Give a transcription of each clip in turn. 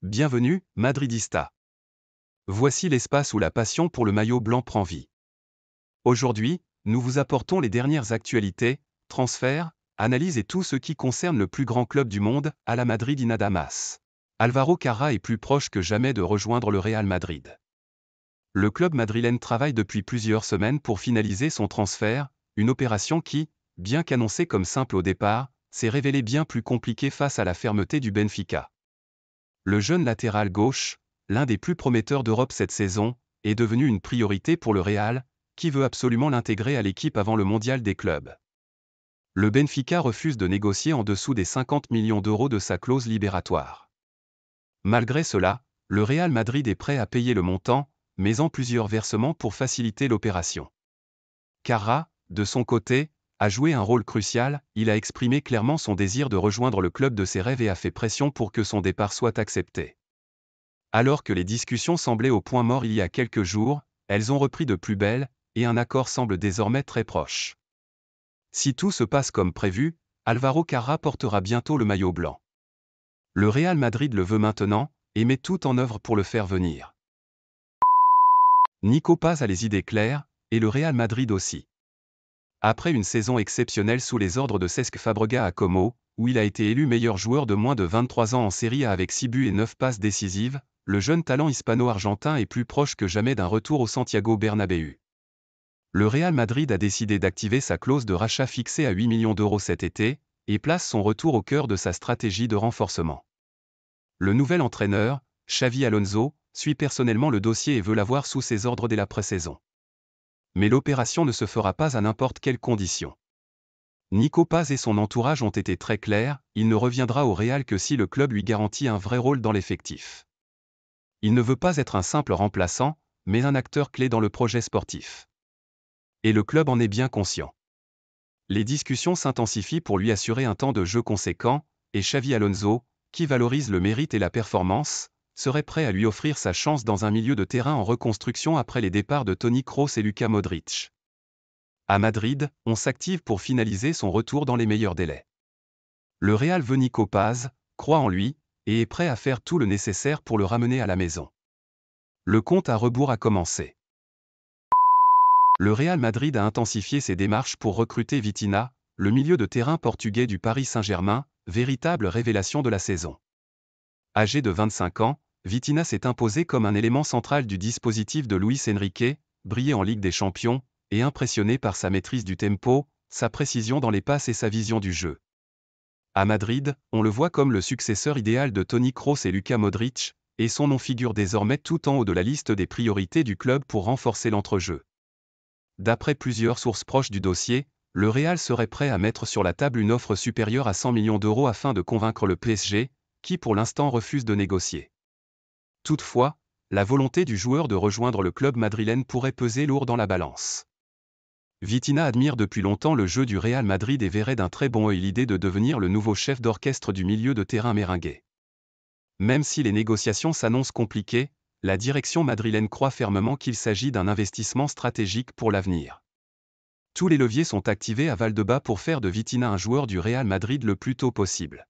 Bienvenue, Madridista. Voici l'espace où la passion pour le maillot blanc prend vie. Aujourd'hui, nous vous apportons les dernières actualités, transferts, analyses et tout ce qui concerne le plus grand club du monde, à la Madrid nada más. Álvaro Carrà est plus proche que jamais de rejoindre le Real Madrid. Le club madrilène travaille depuis plusieurs semaines pour finaliser son transfert, une opération qui, bien qu'annoncée comme simple au départ, s'est révélée bien plus compliquée face à la fermeté du Benfica. Le jeune latéral gauche, l'un des plus prometteurs d'Europe cette saison, est devenu une priorité pour le Real, qui veut absolument l'intégrer à l'équipe avant le mondial des clubs. Le Benfica refuse de négocier en dessous des 50 millions d'euros de sa clause libératoire. Malgré cela, le Real Madrid est prêt à payer le montant, mais en plusieurs versements pour faciliter l'opération. Carrà, de son côté, a joué un rôle crucial, il a exprimé clairement son désir de rejoindre le club de ses rêves et a fait pression pour que son départ soit accepté. Alors que les discussions semblaient au point mort il y a quelques jours, elles ont repris de plus belle, et un accord semble désormais très proche. Si tout se passe comme prévu, Álvaro Carrà portera bientôt le maillot blanc. Le Real Madrid le veut maintenant, et met tout en œuvre pour le faire venir. Nico Paz a les idées claires, et le Real Madrid aussi. Après une saison exceptionnelle sous les ordres de Cesc Fabregas à Como, où il a été élu meilleur joueur de moins de 23 ans en Serie A avec 6 buts et 9 passes décisives, le jeune talent hispano-argentin est plus proche que jamais d'un retour au Santiago Bernabéu. Le Real Madrid a décidé d'activer sa clause de rachat fixée à 8 millions d'euros cet été, et place son retour au cœur de sa stratégie de renforcement. Le nouvel entraîneur, Xavi Alonso, suit personnellement le dossier et veut l'avoir sous ses ordres dès la pré-saison. Mais l'opération ne se fera pas à n'importe quelle condition. Nico Paz et son entourage ont été très clairs, il ne reviendra au Real que si le club lui garantit un vrai rôle dans l'effectif. Il ne veut pas être un simple remplaçant, mais un acteur clé dans le projet sportif. Et le club en est bien conscient. Les discussions s'intensifient pour lui assurer un temps de jeu conséquent, et Xavi Alonso, qui valorise le mérite et la performance, serait prêt à lui offrir sa chance dans un milieu de terrain en reconstruction après les départs de Toni Kroos et Luka Modric. À Madrid, on s'active pour finaliser son retour dans les meilleurs délais. Le Real veut Nico Paz, croit en lui, et est prêt à faire tout le nécessaire pour le ramener à la maison. Le compte à rebours a commencé. Le Real Madrid a intensifié ses démarches pour recruter Vitinha, le milieu de terrain portugais du Paris Saint-Germain, véritable révélation de la saison. Âgé de 25 ans, Vitinha s'est imposé comme un élément central du dispositif de Luis Enrique, brillé en Ligue des Champions, et impressionné par sa maîtrise du tempo, sa précision dans les passes et sa vision du jeu. À Madrid, on le voit comme le successeur idéal de Toni Kroos et Luka Modric, et son nom figure désormais tout en haut de la liste des priorités du club pour renforcer l'entrejeu. D'après plusieurs sources proches du dossier, le Real serait prêt à mettre sur la table une offre supérieure à 100 millions d'euros afin de convaincre le PSG, qui pour l'instant refuse de négocier. Toutefois, la volonté du joueur de rejoindre le club madrilène pourrait peser lourd dans la balance. Vitinha admire depuis longtemps le jeu du Real Madrid et verrait d'un très bon œil l'idée de devenir le nouveau chef d'orchestre du milieu de terrain merengue. Même si les négociations s'annoncent compliquées, la direction madrilène croit fermement qu'il s'agit d'un investissement stratégique pour l'avenir. Tous les leviers sont activés à Valdebebas pour faire de Vitinha un joueur du Real Madrid le plus tôt possible.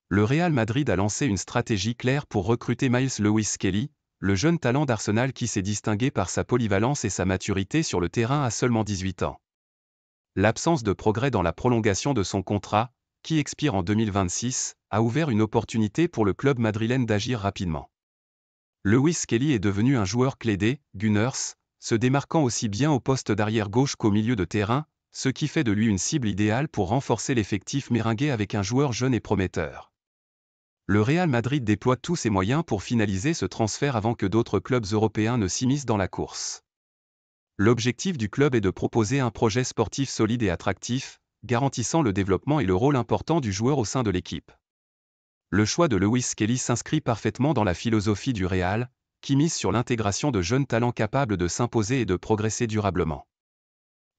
Le Real Madrid a lancé une stratégie claire pour recruter Miles Lewis Skelly, le jeune talent d'Arsenal qui s'est distingué par sa polyvalence et sa maturité sur le terrain à seulement 18 ans. L'absence de progrès dans la prolongation de son contrat, qui expire en 2026, a ouvert une opportunité pour le club madrilène d'agir rapidement. Lewis Skelly est devenu un joueur clé des Gunners, se démarquant aussi bien au poste d'arrière gauche qu'au milieu de terrain, ce qui fait de lui une cible idéale pour renforcer l'effectif merengue avec un joueur jeune et prometteur. Le Real Madrid déploie tous ses moyens pour finaliser ce transfert avant que d'autres clubs européens ne s'immiscent dans la course. L'objectif du club est de proposer un projet sportif solide et attractif, garantissant le développement et le rôle important du joueur au sein de l'équipe. Le choix de Lewis Skelly s'inscrit parfaitement dans la philosophie du Real, qui mise sur l'intégration de jeunes talents capables de s'imposer et de progresser durablement.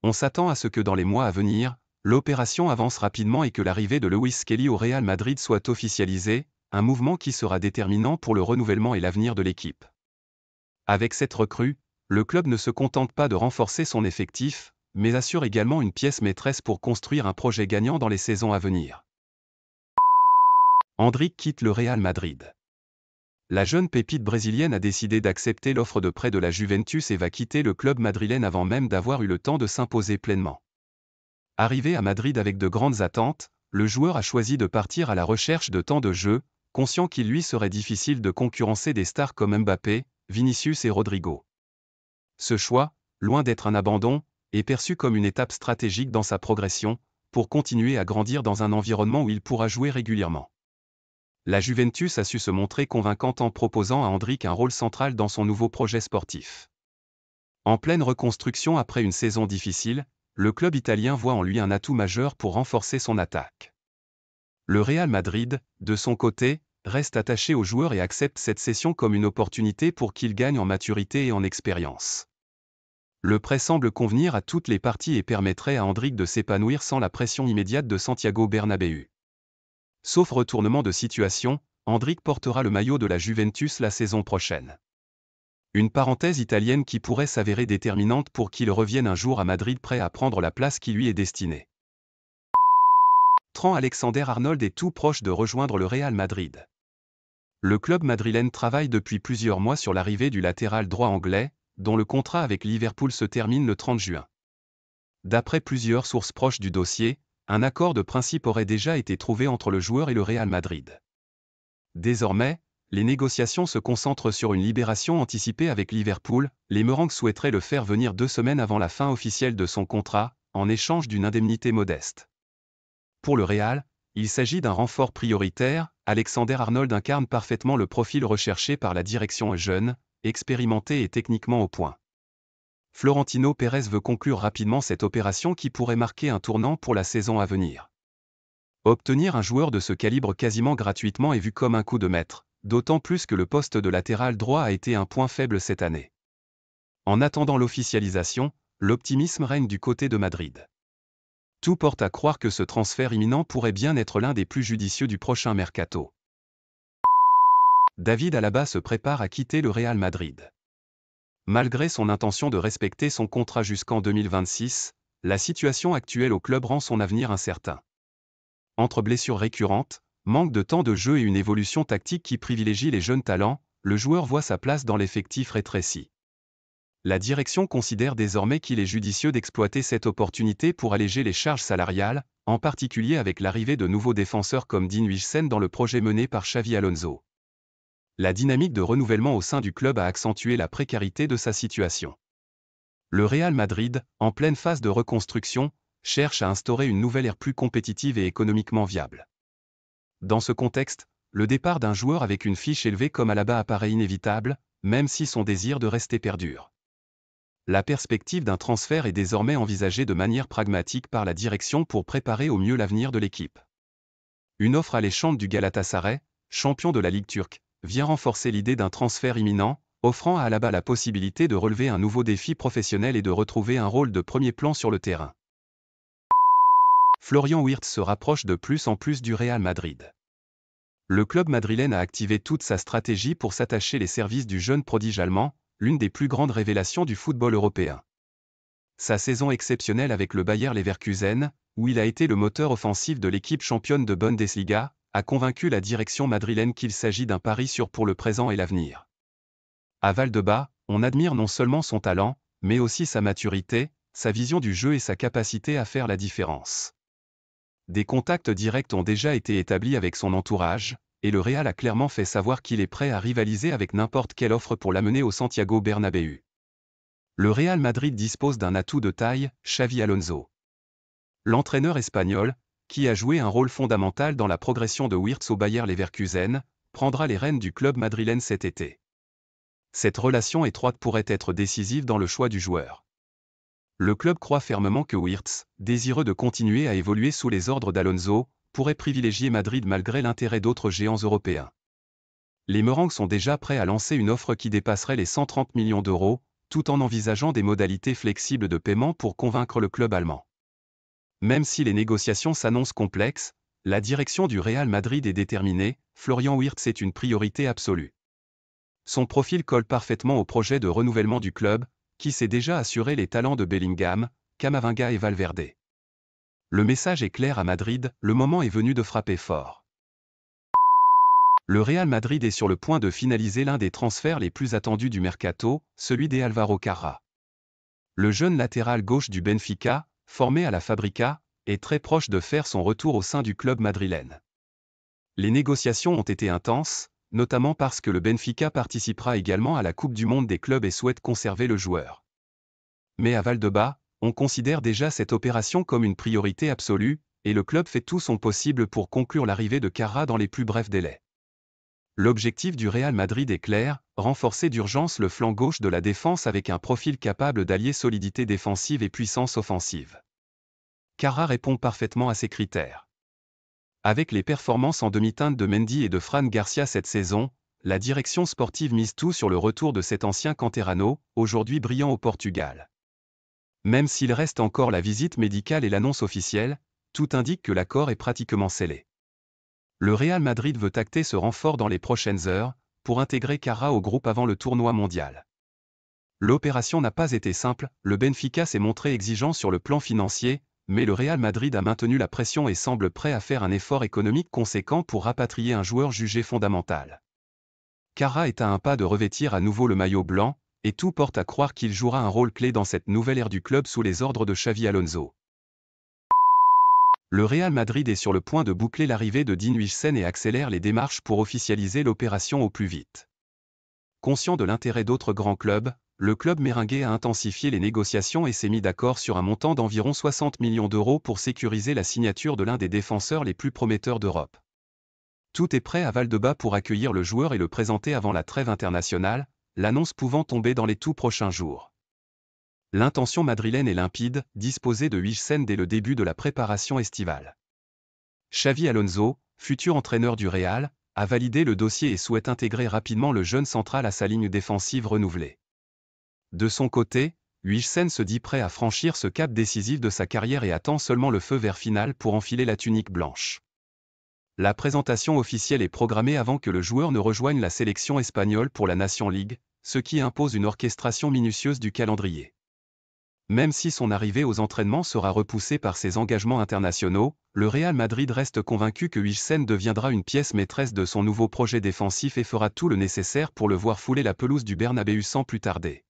On s'attend à ce que dans les mois à venir, l'opération avance rapidement et que l'arrivée de Lewis Skelly au Real Madrid soit officialisée, un mouvement qui sera déterminant pour le renouvellement et l'avenir de l'équipe. Avec cette recrue, le club ne se contente pas de renforcer son effectif, mais assure également une pièce maîtresse pour construire un projet gagnant dans les saisons à venir. Endrick quitte le Real Madrid. La jeune pépite brésilienne a décidé d'accepter l'offre de prêt de la Juventus et va quitter le club madrilène avant même d'avoir eu le temps de s'imposer pleinement. Arrivé à Madrid avec de grandes attentes, le joueur a choisi de partir à la recherche de temps de jeu, conscient qu'il lui serait difficile de concurrencer des stars comme Mbappé, Vinicius et Rodrigo. Ce choix, loin d'être un abandon, est perçu comme une étape stratégique dans sa progression, pour continuer à grandir dans un environnement où il pourra jouer régulièrement. La Juventus a su se montrer convaincante en proposant à Endrick un rôle central dans son nouveau projet sportif. En pleine reconstruction après une saison difficile, le club italien voit en lui un atout majeur pour renforcer son attaque. Le Real Madrid, de son côté, reste attaché au joueur et accepte cette cession comme une opportunité pour qu'il gagne en maturité et en expérience. Le prêt semble convenir à toutes les parties et permettrait à Endrick de s'épanouir sans la pression immédiate de Santiago Bernabéu. Sauf retournement de situation, Endrick portera le maillot de la Juventus la saison prochaine. Une parenthèse italienne qui pourrait s'avérer déterminante pour qu'il revienne un jour à Madrid prêt à prendre la place qui lui est destinée. Trent Alexander-Arnold est tout proche de rejoindre le Real Madrid. Le club madrilène travaille depuis plusieurs mois sur l'arrivée du latéral droit anglais, dont le contrat avec Liverpool se termine le 30 juin. D'après plusieurs sources proches du dossier, un accord de principe aurait déjà été trouvé entre le joueur et le Real Madrid. Désormais, les négociations se concentrent sur une libération anticipée avec Liverpool. Les Merengues souhaiteraient le faire venir 2 semaines avant la fin officielle de son contrat, en échange d'une indemnité modeste. Pour le Real, il s'agit d'un renfort prioritaire. Alexander-Arnold incarne parfaitement le profil recherché par la direction jeune, expérimenté et techniquement au point. Florentino Pérez veut conclure rapidement cette opération qui pourrait marquer un tournant pour la saison à venir. Obtenir un joueur de ce calibre quasiment gratuitement est vu comme un coup de maître, d'autant plus que le poste de latéral droit a été un point faible cette année. En attendant l'officialisation, l'optimisme règne du côté de Madrid. Tout porte à croire que ce transfert imminent pourrait bien être l'un des plus judicieux du prochain mercato. David Alaba se prépare à quitter le Real Madrid. Malgré son intention de respecter son contrat jusqu'en 2026, la situation actuelle au club rend son avenir incertain. Entre blessures récurrentes, manque de temps de jeu et une évolution tactique qui privilégie les jeunes talents, le joueur voit sa place dans l'effectif rétréci. La direction considère désormais qu'il est judicieux d'exploiter cette opportunité pour alléger les charges salariales, en particulier avec l'arrivée de nouveaux défenseurs comme Dean Huijsen dans le projet mené par Xavi Alonso. La dynamique de renouvellement au sein du club a accentué la précarité de sa situation. Le Real Madrid, en pleine phase de reconstruction, cherche à instaurer une nouvelle ère plus compétitive et économiquement viable. Dans ce contexte, le départ d'un joueur avec une fiche élevée comme Alaba apparaît inévitable, même si son désir de rester perdure. La perspective d'un transfert est désormais envisagée de manière pragmatique par la direction pour préparer au mieux l'avenir de l'équipe. Une offre alléchante du Galatasaray, champion de la Ligue turque, vient renforcer l'idée d'un transfert imminent, offrant à Alaba la possibilité de relever un nouveau défi professionnel et de retrouver un rôle de premier plan sur le terrain. Florian Wirtz se rapproche de plus en plus du Real Madrid. Le club madrilène a activé toute sa stratégie pour s'attacher les services du jeune prodige allemand, l'une des plus grandes révélations du football européen. Sa saison exceptionnelle avec le Bayer Leverkusen, où il a été le moteur offensif de l'équipe championne de Bundesliga, a convaincu la direction madrilène qu'il s'agit d'un pari sûr pour le présent et l'avenir. À Valdebebas, on admire non seulement son talent, mais aussi sa maturité, sa vision du jeu et sa capacité à faire la différence. Des contacts directs ont déjà été établis avec son entourage, et le Real a clairement fait savoir qu'il est prêt à rivaliser avec n'importe quelle offre pour l'amener au Santiago Bernabéu. Le Real Madrid dispose d'un atout de taille, Xavi Alonso. L'entraîneur espagnol, qui a joué un rôle fondamental dans la progression de Wirtz au Bayer Leverkusen, prendra les rênes du club madrilène cet été. Cette relation étroite pourrait être décisive dans le choix du joueur. Le club croit fermement que Wirtz, désireux de continuer à évoluer sous les ordres d'Alonso, pourrait privilégier Madrid malgré l'intérêt d'autres géants européens. Les Merengues sont déjà prêts à lancer une offre qui dépasserait les 130 millions d'euros, tout en envisageant des modalités flexibles de paiement pour convaincre le club allemand. Même si les négociations s'annoncent complexes, la direction du Real Madrid est déterminée, Florian Wirtz est une priorité absolue. Son profil colle parfaitement au projet de renouvellement du club, qui s'est déjà assuré les talents de Bellingham, Camavinga et Valverde. Le message est clair à Madrid, le moment est venu de frapper fort. Le Real Madrid est sur le point de finaliser l'un des transferts les plus attendus du mercato, celui d'Álvaro Carrá. Le jeune latéral gauche du Benfica, formé à la Fábrica, est très proche de faire son retour au sein du club madrilène. Les négociations ont été intenses, notamment parce que le Benfica participera également à la Coupe du Monde des clubs et souhaite conserver le joueur. Mais à Valdebebas, on considère déjà cette opération comme une priorité absolue, et le club fait tout son possible pour conclure l'arrivée de Carrá dans les plus brefs délais. L'objectif du Real Madrid est clair, renforcer d'urgence le flanc gauche de la défense avec un profil capable d'allier solidité défensive et puissance offensive. Carrá répond parfaitement à ces critères. Avec les performances en demi-teinte de Mendy et de Fran Garcia cette saison, la direction sportive mise tout sur le retour de cet ancien canterano, aujourd'hui brillant au Portugal. Même s'il reste encore la visite médicale et l'annonce officielle, tout indique que l'accord est pratiquement scellé. Le Real Madrid veut acter ce renfort dans les prochaines heures, pour intégrer Carrá au groupe avant le tournoi mondial. L'opération n'a pas été simple, le Benfica s'est montré exigeant sur le plan financier, mais le Real Madrid a maintenu la pression et semble prêt à faire un effort économique conséquent pour rapatrier un joueur jugé fondamental. Carrá est à un pas de revêtir à nouveau le maillot blanc, et tout porte à croire qu'il jouera un rôle clé dans cette nouvelle ère du club sous les ordres de Xavi Alonso. Le Real Madrid est sur le point de boucler l'arrivée de Dean Huijsen et accélère les démarches pour officialiser l'opération au plus vite. Conscient de l'intérêt d'autres grands clubs, le club merengue a intensifié les négociations et s'est mis d'accord sur un montant d'environ 60 millions d'euros pour sécuriser la signature de l'un des défenseurs les plus prometteurs d'Europe. Tout est prêt à Valdebebas pour accueillir le joueur et le présenter avant la trêve internationale, l'annonce pouvant tomber dans les tout prochains jours. L'intention madrilène est limpide, disposer de Huijsen dès le début de la préparation estivale. Xavi Alonso, futur entraîneur du Real, a validé le dossier et souhaite intégrer rapidement le jeune central à sa ligne défensive renouvelée. De son côté, Huijsen se dit prêt à franchir ce cap décisif de sa carrière et attend seulement le feu vert final pour enfiler la tunique blanche. La présentation officielle est programmée avant que le joueur ne rejoigne la sélection espagnole pour la Nation League, ce qui impose une orchestration minutieuse du calendrier. Même si son arrivée aux entraînements sera repoussée par ses engagements internationaux, le Real Madrid reste convaincu que Huijsen deviendra une pièce maîtresse de son nouveau projet défensif et fera tout le nécessaire pour le voir fouler la pelouse du Bernabéu sans plus tarder.